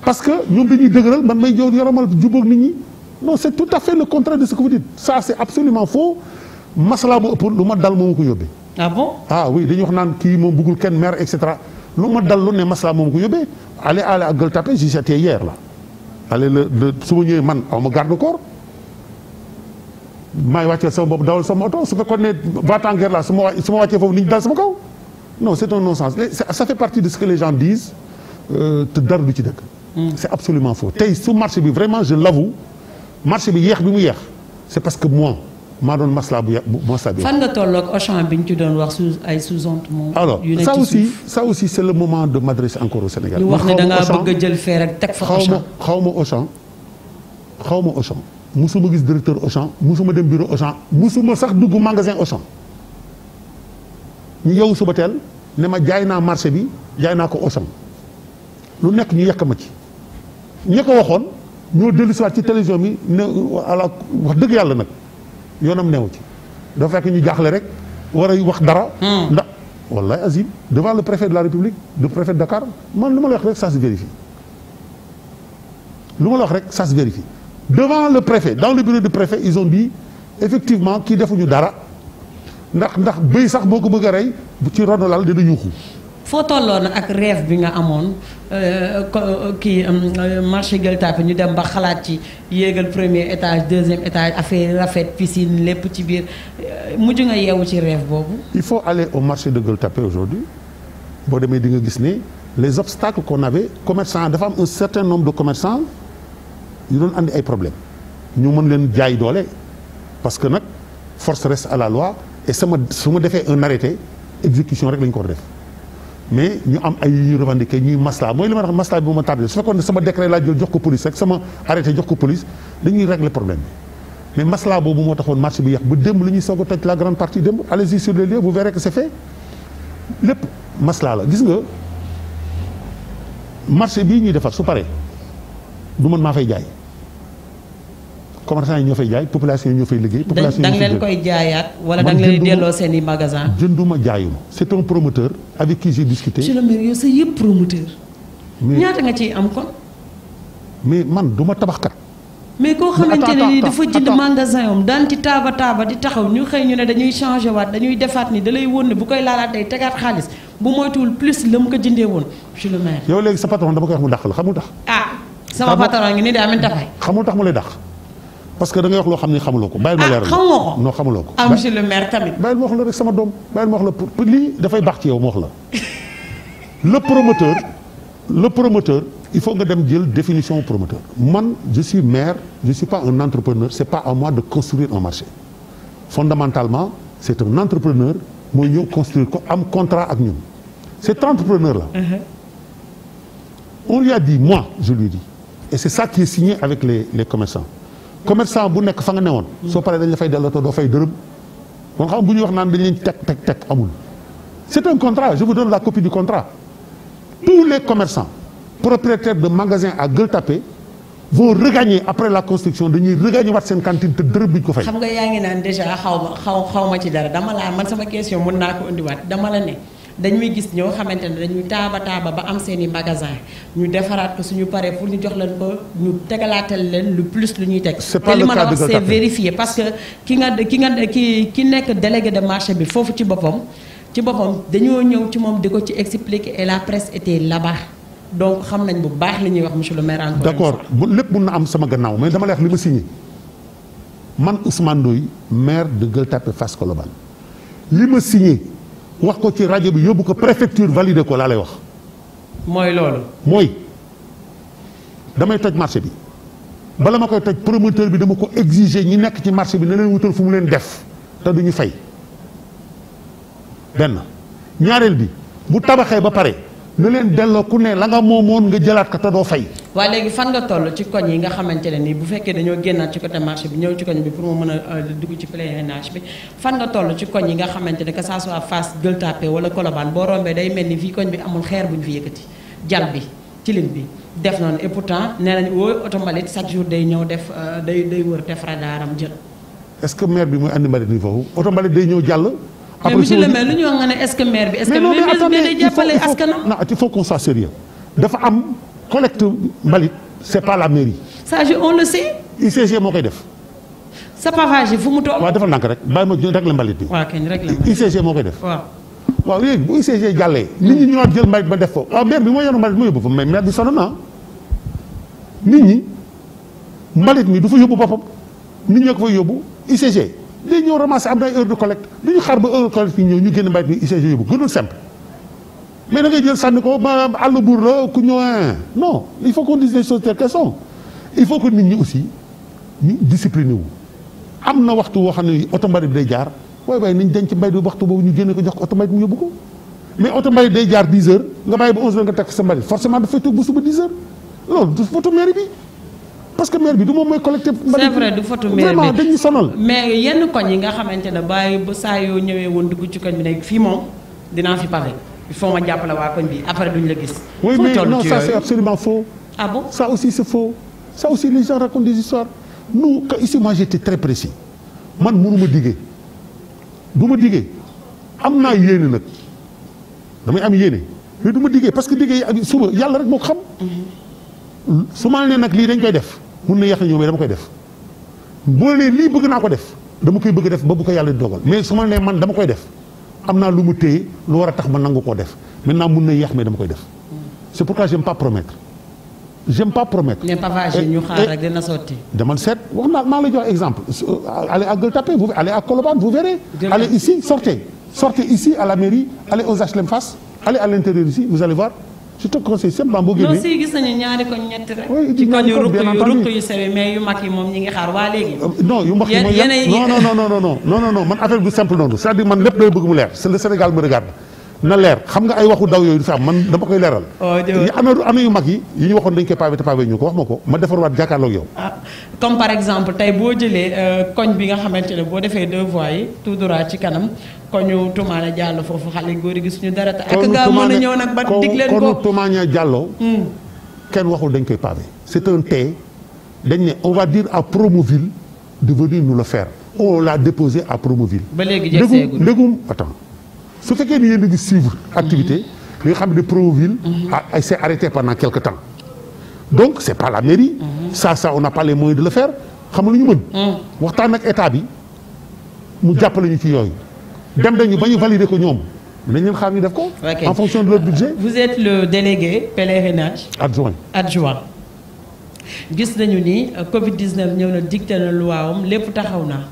parce que ñoom dañuy dëgëral man may jow yoromal jubóog nit ñi non c'est tout à fait le contraire de ce que vous dites ça c'est absolument faux masala bu ëpp lu ma dal moo ma ko yóbbee. ah bon. ah oui dañuy wax naan kii moom bëggul kenn maire et cetera lu ma dal lu ne masala moo ma ko yóbbee aller à Gueule Tapée j'y étais hier là aller su ma ñëwee man aw ma garde corps maay wàcceel sama bopp dawal sama oto su fekkoon ne va-t-en-guerre là su ma wàccee foofu nit ñi dal sama kaw non c'est un non-sens ça fait partie de ce que les gens disent te dara du ci dëkk. c'est absolument faux tey su marché bi vraiment je l'avoue marché bi yéex bi mu yéex c'est parce que moi maa doon maslaa bu maslaa bi. fan nga tolloog Auchan bi ñu ci doon wax sous-entendement. alors ça aussi c'est le moment de m'adresser encore au Sénégal. ñu wax ne da ngaa bëgg a jël fee rek teg fa Auchan xaw ma Auchan musuma gis directeur Auchan musuma dem bureau Auchan musuma sax dugg magasin Auchan ñu yow suba teel ne ma jaay naa marché bi jaay naa ko Auchan lu nekk ñu yekk ma ci ñi ko waxoon ñoo dellu si waat ci télévision bi ne ala wax dëgg yàlla nag yoonam neewu ci dafa fekk ñu jaaxle rek war a wax dara ndax wallahi azim devant le préfet de la République le préfet de Dakar man lu ma la wax rek ça se vérifie lu ma la wax rek ça se vérifie devant le préfet dans le bureau du préfet ils ont dit effectivement kii defuñu dara ndax bëy sax boo ko bëgg a rey ci rono lal dina yuuxu. foo tolloon ak rêve bi nga amoon marché Gueule Tapée ñu dem ba xalaat ci yéegal premier étage deuxième étage affaire rafet piscine lépp ci biir mujj nga yeewu ci rêve boobu. il faut aller au marché de Gueule Tapée aujourd'hui boo demee di nga gis ne les obstacles qu'on avait commerçants dafa am un certain nombre de commerçants yu doon andi ay problèmes ñu mën leen jaay doole parce que nag force reste à la loi et su ma defee un arrêté exécution rek lañ ko war def. mais ñu am ay yu ñu revendiqué ñuy masla mooy li ma wax masla bi ma tardé su fekkoon ne sama décret laa jël jox ko police rek sama arrêté jox ko police dañuy régler problème bi mais masla boobu moo taxoon marché bi yàq ba démb la ñuy soog a toj la grande partie démb allez-y sur les lieux vous verrez que c'est fait lépp masla la gis nga marché bii ñuy defar su paree du man maa fay jaay commerçant yi ñoo fay jaay population yi ñoo fay liggéey. population da nga leen koy jaayaat wala da nga leen delloo seen i magasin. jënduma jaayuma c'est un promoteur avec qui j'ai discuté. monsieur le maire yow sa yëpp promoteur. ñaata nga ciy am kon. mais man du ma tabaxkat. mais koo xamante ne nii dafa jënd magasin am daan ci taaba di taxaw ñu xëy ñu ne dañuy changé waat dañuy defaat ni da lay wóor ne bu koy laalaat day tegaat xaalis bu moytuwul plus la mu ko jëndee woon monsieur le maire. yow léegi sa patron dama koy wax mu dàq la xamul tax. sama patron ngi nii daa mel dafay. xamul tax mu lay dàq. parce que da ngay wax loo xam ne xamuloo ko. bàyyil ma leeral xamoo ko non xamuloo ko. monsieur le maire tamit. bàyyil ma wax la rek sama doom bàyyil ma wax la pour lii dafay baax ci yow ma wax la. le promoteur il faut nga dem jël définition promoteur. man je suis maire je suis pas un entrepreneur c'est pas à moi de construire un marché fondamentalement c'est un entrepreneur mooy ñëw construire ko am contrat ak ñun cet entrepreneur là. on lui a dit moi je lui dis et c'est ça qui est signé avec les commerçants. commerçant bu nekk fa nga newoon. soo paree dañ la fay delloo te doo fay dërëm. kon xam bu ñuy wax naan dañ leen teg amul. c'est un contrat je vous donne la copie du contrat. tous les commerçants propriétaires de magasins à Gueule Tapée vont regagner après la construction dañuy regagner waat seen cantine te dërëm bi ñu ko fay. xam nga yaa ngi naan déjà xaw ma ci dara dama la man sama question mën naa ko indiwaat dama la ne. dañuy gis ñoo xamante ne dañuy taaba ba am seen i magasin ñu defaraat ko suñu paree pour ñu jox leen ko ñu tegalaatal leen lu plus lu ñuy teg. c'est pas le cas de Gueule Tapée. te li ma la wax c'est vérifié parce que ki nekk délégué de marché bi foofu ci boppam dañoo ñëw ci moom di ko ci expliquer et la presse était là-bas donc xam nañ bu baax li ñuy wax monsieur le maire. encore d'accord bu lépp mun na am sama gannaaw mais dama lay wax li ma signé man Ousmane Ndoye maire de Gueule Tapée Fass Colobane li ma signé. wax ko ci rajo bi yóbbu ko préfecture validé ko laa lay wax. mooy loolu. mooy damay toj marché bi bala ma koy toj promoteur bi dama ko exiger ñi nekk ci marché bi ne leen wutal fu mu leen def te duñu fay benn ñaareel bi bu tabaxee ba pare ne leen delloo ku ne la nga moomoon nga jëlaat ko te doo fay. waaye léegi fan nga toll ci koñ yi nga xamante ne nii bu fekkee dañoo génnaat ci côté marché bi ñëw ci koñ bi pour mu mën a dugg ci pèlerinage bi fan nga toll ci koñ yi nga xamante ne que ça soit Fass Gueule Tapée wala Colobane boo rombee day mel ni fii koñ bi amul xeer bu ñu fi yëkkati jal bi cilin bi def noonu et pourtant nee nañu wooy oto mbalit chaque jour day ñëw def day wër def radaaram jël. est-ce que maire bi mooy andi mbalit ni foofu oto mbalit day ñëw jàll. mais monsieur le maire lu ñu wax nga ne est-ce que maire bi. est-ce que mais day jàppale askanam. non il faut qu'on soit sérieux dafa am collecte mbalit c'est pas la mairie. ça on le sait. ICG moo koy def. sa pavage yi fu mu toll. waaw defal ndànk rek bàyyi ma régler mbalit bi. waaw kañ régler mbalit ICG moo koy def. waaw léegi bu ICG jàllee. nit ñi ñëwaat jël mbalit ba def ko waaw maire bi moo yoroon mbalit mu yóbbu fa mais maire bi sonn na nit ñi mbalit mi du fa yóbbu boppam nit ñi ko fay yóbbu ICG. day ñëw ramasser am na ay heure de collecte du ñu xaar ba heure de collecte ñëw ñu génn mbalit bi ICG yóbbu gënul simple mais da ngay jël sànni ko ma àll buur la ku ñëw non il faut qu'on dise les choses telles qu'elles sont il faut que nit ñi aussi ñu discipliné wu am na waxtu woo xam ne oto mbalit bi day jaar waaye nañ denc mbalit bi waxtu boobu ñu génne ko jox ko oto mbalit mu yóbbu ko mais oto mbalit day jaar 10 heures nga bàyyi ba 11 heures nga teg sa mbalit forcément dafay toog ba suba 10 heures loolu du photo mairie bi parce que maire bi du moom mooy collecté. c'est vrai du photo maire bi vraiment dañuy sonal. mais yenn koñ yi nga xamante ne bàyyi ba saa yoo ñëwee woon dugg ci koñ bi nekk fii moom dinaa fi pavé il faut ma jàppale waa koñ bi après duñ la gis. oui mais non ça c'est absolument faux. Ah bon? Ça aussi c'est faux. Ça aussi les gens racontent des histoires. Nous ici moi j'étais très précis. man mënu ma diggee du ma diggee am naa yéene nag damay am yéene mais du ma diggee parce que diggee suba yàlla rek moo ko xam. su ma nee nag lii dañ koy def mun na yàq ñëw mais dama koy def boo nee lii bëgg naa ko def dama koy bëgg def ba bu ko yàlla di dogal mais su ma nee man dama koy def am naa lu mu téye lu war a tax ma nangu koo def maintenant mun na yàq mais dama koy def c'est pourquoi j'aime pas promettre. J'aime pas promettre. mais pavage ñu xaar rek dina sotti. demal seet wax naa maa ngi lay jox exemple allez à Gueule Tapée vous allez à Colobane vous verrez. allez ici sortez ici à la mairie allez aux HLM Fass allez à l'intérieur ici vous allez voir je te conseille simplement boo génnee. non si gis nañu ñaari koñ ñetti rek. oui ci koñ yu ruq yu sewe mais yu mag yi moom ñi ngi xaar waa léegi. non yu mag yi mooy non man affaire bu simple noonu c'est-à-dire man lépp day bëgg mu leer c'est le Sénégal me regarde. na leer xam nga ay waxu daw yooyu du fi am man dama koy leeral. am na yu mag yi ñu waxoon dañ koy pavé te pavé ñu ko wax ma ko ma defarwaat jàkkaarloog yow. comme par exemple tey boo jëlee koñ bi nga xamante ne boo defee 2 voies yi tout droit ci kanam koñu Toumane Diallo foofu xale góor yi gisuñu dara te ak gaa mën a ñëw nag ba dig leen ko koñu Toumane Diallo kenn waxul dañ koy pavé c'est un té dañ ne on va dire à Promoville de venir nous le faire on l'a déposé à Promoville. ba léegi jeexeegul ndégum attends su fekkee ni yéen a ngi suivre activité li nga xam ne Promoville s'est arrêté pendant quelque temps donc c'est pas la mairie ça on n'a pas les moyens de le faire xam nga lu ñu mën waxtaan ak état bi mu jàppale ñu ci yooyu dem dañu ba ñu valider ko ñoom nañ leen xaar ñu def ko en fonction de leur budget. Vous êtes le délégué pèlerinage adjoint gis nañu ni Covid-19 ñëw na dicté na luwaawam lépp taxaw na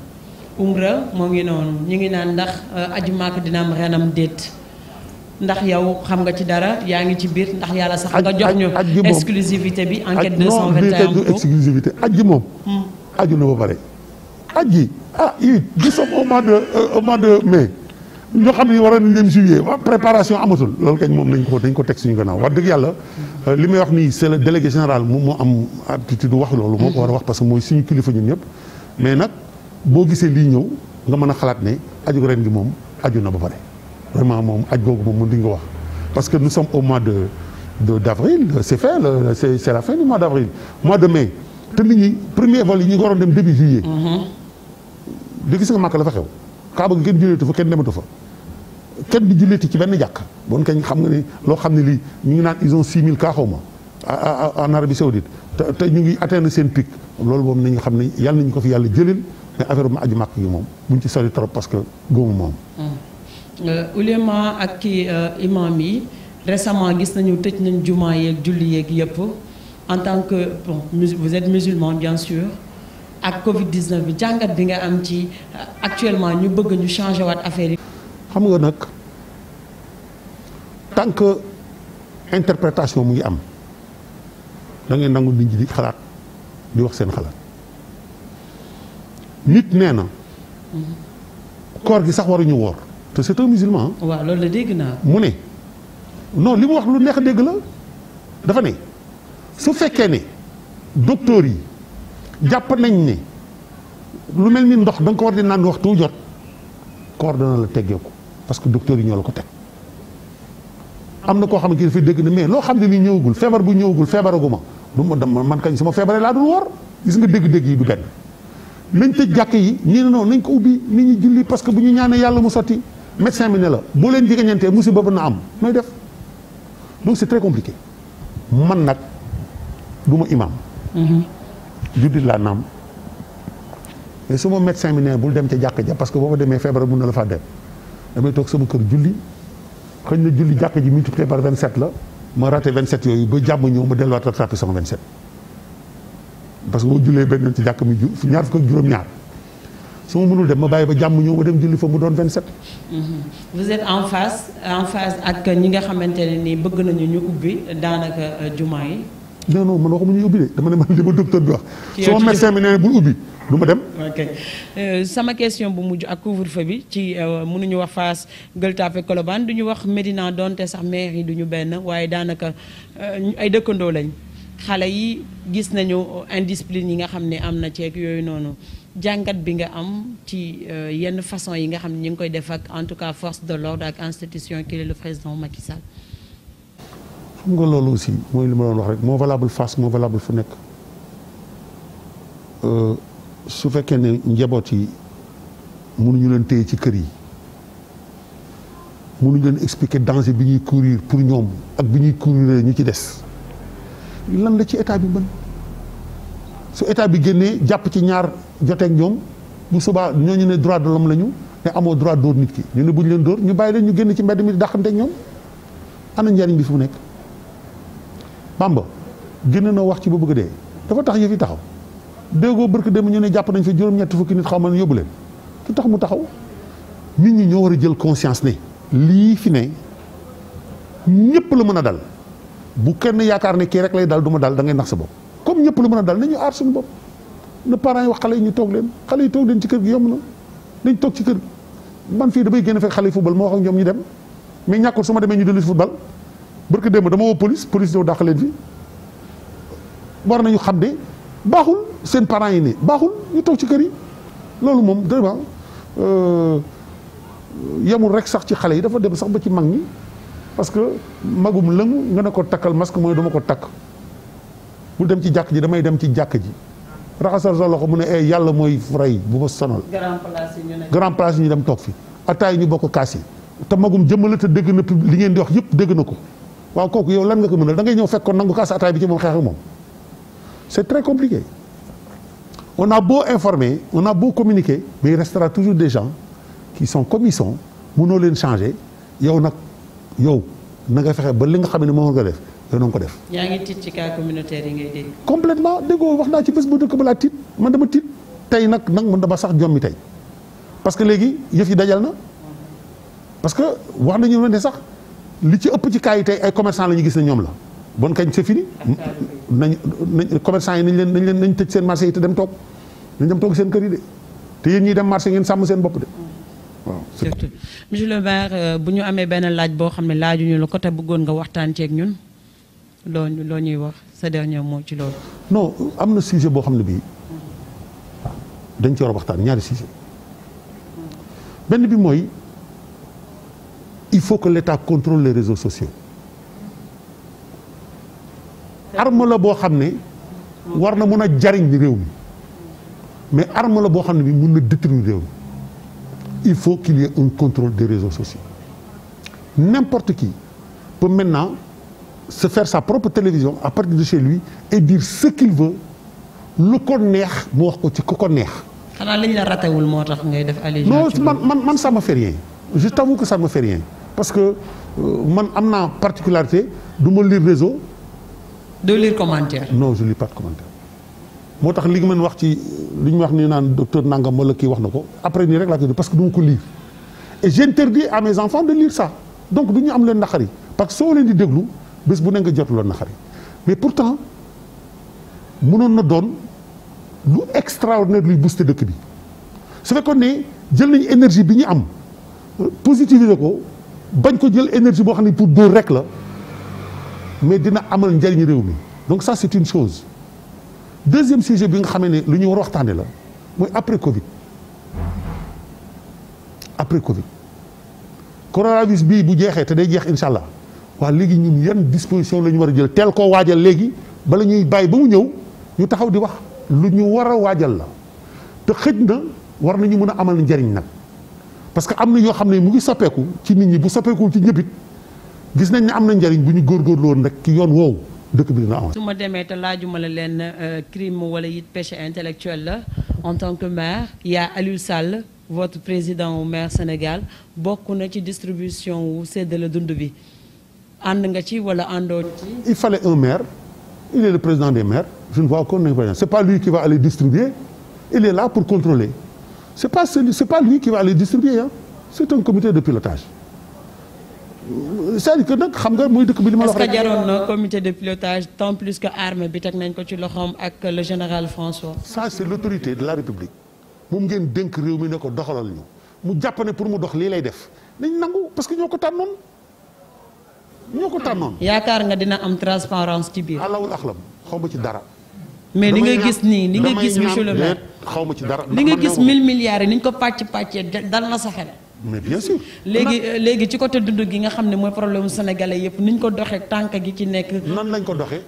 umra moo ngi noonu ñu ngi naan ndax aju Màkka dina am renam déet ndax yow xam nga ci dara yaa ngi ci biir ndax yàlla sax nga jox ñu exclusivité bi enquête 221 non exclusivité aj ji moom aju na ba pare aj ji nous sommes au mois de mai ñoo xam ne waroon nañ dem juillet préparation amatul loolu kañ moom dañ ko teg suñu gannaaw wax dëgg yàlla li may wax nii c'est le délégué général moom moo am aptitude wax loolu moo ko war a wax parce que mooy suñu kilifa ñun ñëpp mais nag boo gisee lii ñëw nga mën a xalaat ne aju ren gi moom aju na ba pare vraiment moom aj googu moom mën di nga wax parce que nous sommes au mois d'avril c'est fait c'est la fin du mois d'avril mois de mai te nit ñi premier vol yi ñu ngi waroon dem début juillet di gis nga Màkka la fa xew Kaaba gi kenn julleetu fa kenn dematu fa kenn di julleeti ci benn jàkk bon kañ xam nga ni loo xam ne lii ñu ngi naan ils ont 6000 cas xaw ma en Arabie Saoudite te ñu ngi atteindre seen pic loolu moom nañu xam ne yàlla nañu ko fi yàlla jëlil mais affaire bu aju Màkka gi moom buñ ci sori trop parce que góomu moom. ulema ak kii imam yi récemment gis nañu tëj nañ jumaa yeeg julli yeeg yëpp en tant que bon vous êtes musulman bien sûr ak Covid-19 bi jàngat bi nga am ci actuellement ñu bëgg ñu changer waat affaire yi. xam nga nag tant que interprétation mu ngi am da ngay nangu nit ñi di xalaat di wax seen xalaat nit nee na koor gi sax waruñu woor te c'est un musulman. waaw loolu la dégg naa. mu ne non li mu wax lu neex a dégg la dafa ne su fekkee ne docteur yi jàpp nañ ne lu mel ni ndox da nga ko war di naan waxtu jot koor dana la teggeeku parce que docteur yi ñoo la ko teg am na koo xam ne kii dafay dégg ne mais loo xam ne ni ñëwagul feebar bu ñëwagul feebaraguma du ma man kañ sama feebaree laa dul woor gis nga dégg-dégg yi du benn nañ tëj jàkk yi ñii ne noonu nañ ko ubbi nit ñi julli parce que bu ñu ñaanee yàlla mu sotti médecin bi ne la boo leen jegeñantee musiba ba na am nooy def donc c'est très compliqué man nag du ma imam juddit laa naam mais su ma médecin bi ne bul dem ca jàkk ja parce que boo fa demee feebar mun na la faa dem damay toog sama kër julli xëy na julli jàkk ji multiplié par 27 la ma raté 27 yooyu ba jàmm ñëw ma delluwaat rattrapé sama 27 parce que boo jullee benn yoon ci jàkk mi ñaar fukk ak juróom-ñaar su ma mënul dem ma bàyyi ba jàmm ñëw ma dem julli fa mu doon 27. vous êtes en face ak ñi nga xamante ne ni bëgg nañu ñu ubbi daanaka jumaa yi. non man waxuma ñuy ubbi de dama ne man li ma docteur bi wax. sama médecin bi nee bul ubbi du ma dem. ok sama question bu mujj ak couvre-feu bi ci mënuñu wax Fass Gueule Tapée Colobane du ñu wax Médina donte sax maire yi du ñu benn waaye daanaka ay dëkkandoo lañ xale yi gis nañu indiscipline yi nga xam ne am na ceeg yooyu noonu jàngat bi nga am ci yenn façon yi nga xam ne ñu ngi koy def ak en tout cas force de l'ordre ak institution qui est le président Macky Sall. xam nga loolu aussi mooy li ma doon wax rek moo valable face moo valable fu nekk su fekkee ne njaboot yi mënuñu leen téye ci kër yi mënuñu leen expliquer danger bi ñuy courir pour ñoom ak bi ñuy courir ñu ci des lan la ci état bi mën su état bi génnee jàpp ci ñaar joteeg ñoom bu subaa ñooñu ne droit de l'homme la ñu ne amoo droit dóor nit ki ñu ne buñ leen dóor ñu bàyyi leen ñu génn ci mbedd mi di dàqante ak ñoom ana njariñ bi fu mu nekk. Bamba génn na wax ci ba bëgg dee dafa tax yëf yi taxaw déggoo barke dem ñu ne jàpp nañ fa juróom-ñetti fukki nit xaw ma ne yóbbu leen lu tax mu taxaw nit ñi ñoo war a jël conscience ne lii fi ne ñëpp la mën a dal bu kenn yaakaar ne kii rek lay dal du ma dal da ngay nax sa bopp comme ñëpp la mën a dal nañu aar suñu bopp na parents yi wax xale yi ñu toog leen xale yi toog leen ci kër gi yomb na dañ toog ci kër man fii damay génn fekk xale yi football moo wax ak ñoom ñu dem mais ñàkkul su ma demee ñu dellu si football barke démb dama woo police ñëw dàq leen fi war nañu xam ne baaxul seen parents yi ne baaxul ñu toog ci kër yi loolu moom vraiment yemul rek sax ci xale yi dafa dem sax ba ci mag ñi parce que magum lëngu nga ne ko takkal masque mooy dama ko takk bu dem ci jàkk ji damay dem ci jàkk ji raxasal sa loxo mu ne yàlla mooy rey bu ma sonal grand place yi ñu dem toog fi ataay ñu bokk kaas yi te magum jëmmala te dégg na li ngeen di wax yëpp dégg na ko waaw kooku yow lan nga ko mënal da ngay ñëw fekk ko nangu kaas ataay bi ci moom xeex ak moom c'est très compliqué on a beau informer on a beau communiquer mais il restera toujours des gens qui sont comme ils sont mënoo leen changer yow nag yow na nga fexe ba li nga xam ne moom nga def yow na nga ko def. yaa ngi tiit ci cas communautaire yi ngay dégg. complètement déggoo wax naa ci bés bu dëkk ba laa tiit man dama tiit tey nag man dama sax jommi tey parce que léegi yëf yi dajal na parce que wax nañu ne sax li ci ëpp ci cas yi tey ay commerçant la ñu gis ne ñoom la bon kañ c'est fini nañ commerçant yi nañ tëj seen marché yi te dem toog nañ dem toog seen kër yi de te yéen ñiy dem marché ngeen sàmm seen bopp de. waaw surtout monsieur le maire bu ñu amee benn laaj boo xam ne laajuñu la ko te bëggoon nga waxtaan ceeg ñun loo ñuy wax sa dernier mot ci loolu. non am na sujet boo xam ne bii dañ ci war a waxtaan ñaari sujet benn bi mooy il faut que l'État contrôle les réseaux sociaux arme la boo xam ne war na mun a jariñ réew mi mais arme la boo xam ne bi mun na détruire réew mi il faut qu'il y ait un contrôle des réseaux sociaux. N'importe qui peut maintenant se faire sa propre télévision à partir de chez lui et dire ce qu'il veut lu ko neex mu wax ko ci ku ko neex. xanaa liñ la ratewul moo tax ngay def allusion. non man ça me fait rien je t'avoue que ça me fait rien parce que man am naa particularité du ma lire réseau. doo lire commentaire. non je lis pas de commentaire. moo tax li nga mën wax ci li ñu wax ni naan docteur Nangam wala kii wax na ko après nii rek laa koy parce que du ma ko lire et j'interdis à mes enfants de lire ça donc du ñu am leen naqari parce que soo leen di déglu bés bu ne nga jotu loon naqari mais pourtant mënoon na doon lu extraordinaire luy booster dëkk bi su fekkoon ne jël nañu énergie bi ñu am positiviser ko bañ ko jël énergie boo xam ne pour dóor rek la mais dina amal njariñ réew mi donc ça c'est une chose. Deuxième sujet bi nga xamee ne lu ñu war a waxtaane la mooy après Covid coronavirus bii bu jeexee te day jeex incha allah waa léegi ñun yan disposition la ñu war a jël teel koo waajal léegi bala ñuy bàyyi ba mu ñëw ñu taxaw di wax lu ñu war a waajal la te xëj na war nañu mën a amal njariñ nag parce que am na yoo xam ne mu ngi soppeeku ci nit ñi bu soppeekuwul ci ñëpp it gis nañ ne am na njariñ bu ñu góorgóorlu woon rek ki yoon woowu dëkk bi dina am. su ma demee te laajuma la leen crime wala it péché intellectuel la en tant que maire il y a Aliou Sall votre président au maire Sénégal bokk na ci distribution wu séddale dund bi ànd nga ci wala àndoo ci. il fallait un maire il est le président des maires je ne vois aucun inconvénient c'est pas lui qui va aller distribuer il est là pour contrôler c'est pas lui qui va aller distribuer hein c'est un comité de pilotage. c'est-à-dire que nag xam nga muy dëkk bi li ma la wax rek. est-ce que jaroon na comité de pilotage tant plus que armée bi teg nañ ko ci loxoom ak le général François. ça c'est l'autorité de la République moom ngeen dénk réew mi ne ko doxalal ñu mu jàpp ne pour mu dox lii lay def nañ nangu parce que ñoo ko tànnoon. yaakaar nga dina am transparence ci biir. alawul axlam xaw ma ci dara. mais li nga gis nii li nga gis monsieur le maire. xaw ma ci dara. li nga gis 1000 milliards yi ni ñu ko pàccee dal na sa xel. mais bien sûr. léegi ci côté dund gi nga xam ne mooy problème sénégalais yëpp ni ñu ko doxee tànk gi ci nekk. nan lañ ko doxee.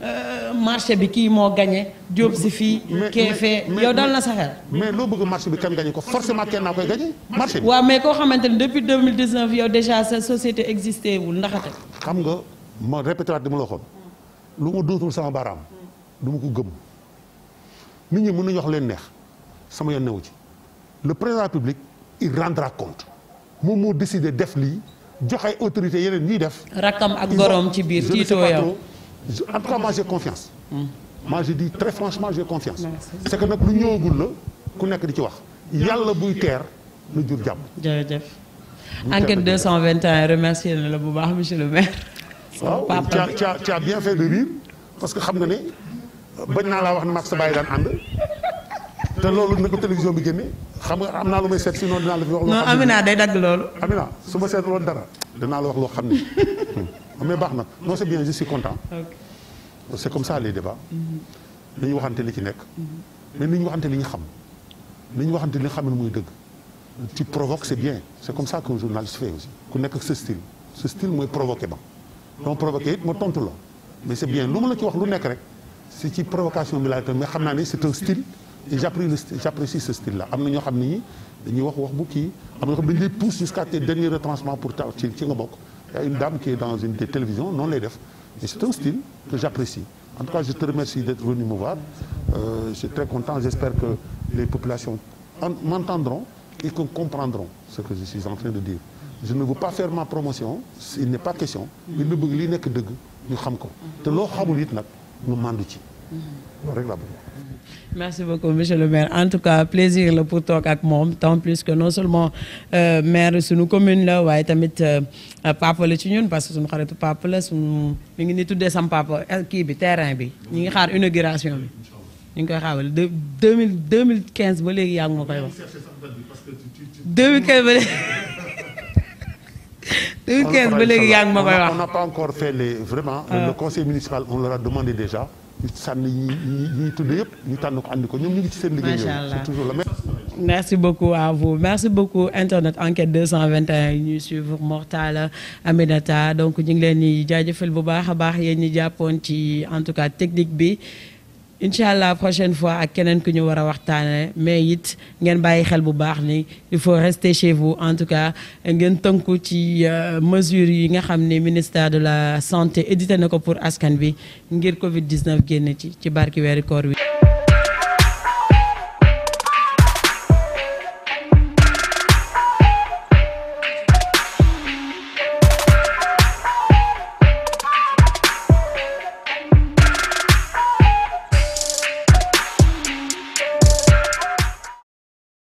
marché bi kii moo gagné Diop si fii. keefee yow dal na sa xel. mais loo bëgg marché bi kan gagné ko forcément kenn naa koy gagné marché bi. waaw mais koo xamante ne depuis 2019 yow déjà sa société existé wul ndaxate. xam nga ma répété waat di ma la waxoon lu ma dootul sama baaraam du ma ko gëm nit ñi mën nañu wax leen neex sama yoon newu ci le président de la République il rendra compte moom moo décidé def lii jox ay autorités yeneen ñuy def. rakkam ak gorom ci biir tiitoo yow. en tout cas moi j'ai confiance. moi je dis très franchement j'ai confiance. c'est que nag lu ñëwagul la ku nekk di ci wax yàlla buy teer na jur jàmm. jërëjëf. enquête 221 remercier na la bu baax monsieur le maire. waaw tu as bien fait de rire parce que xam nga ne bañ naa laa wax ne maag sa bàyyi daan ànd te loolu na ko télévision bi génne xam nga am naa lu may seet sinon dinaa la fi wax. loo xam ne Amina day dagg loolu. Amina su ma seetlu woon dara dinaa la wax loo xam ne mais baax na non c'est bien je suis content. c'est comme ça les débats. nañu waxante li ci nekk. mais nañu waxante li ñu xam. nañu waxante li nga xam ne mooy dëgg. tu provoques c'est bien c'est comme ça qu'un journaliste fait aussi ku nekk ak sa style sa style mooy provoquer ba. donc provoqué it ma tontu la mais c'est bien lu ma la ci wax lu nekk rek c'est ci provocation bi laa mais xam naa ne c'est un style et j'apprécie ce style là am na ñoo xam ne ñi dañuy wax bu kii am na ñoo xam ne dañu lay pousse jusqu'à tes derniers retranchements pour ta ci nga bokk. Il y a une dame qui est dans une des télévisions noonu lay def mais c'est un style que j'apprécie en tout cas je te remercie d'être venu me voir je suis très content j'espère que les populations m'entendront et que comprendront ce que je suis en train de dire. je ne veux pas faire ma promotion il n'est pas question li na bëgg li nekk dëgg ñu xam ko te loo xamul it nag ñu màndu ci loolu rek laa bëgg. merci beaucoup monsieur le maire en tout cas plaisir la pour toog ak moom tant plus que non seulement maire suñu commune la waaye tamit papa la ci ñun parce que suñu xaritu papa la suñu mi ngi ni tuddee sam papa kii bi terrain bi ñu ngi xaar inauguration bi ñu ngi koy xaawal 2015 ba léegi yaa ngi ma koy wax 2015 ba léegi 2015 ba léegi yaa ngi ma koy wax. on n'a pas encore fait les vraiment. le conseil municipal on leur a demandé déjà. ñu sànni ñi tudd yëpp ñu tànn ko andi ko ñoom ñu ngi ci seen liggéey. macha allah c'est toujours la même. merci beaucoup à vous merci beaucoup internet enquête 221 yi ñuy suivre Mortala Aminata donc ñu ngi leen di jaajëfal bu baax a baax yéen ñi jàppoon ci en tout cas technique bi. incha allah prochaine fois ak keneen ku ñu war a waxtaane mais it ngeen bàyyi xel bu baax ni il faut rester chez vous en tout cas ngeen tënku ci mesures yi nga xam ne ministère de la santé édité na ko pour askan bi ngir Covid 19 génn ci barki weeri koor wi.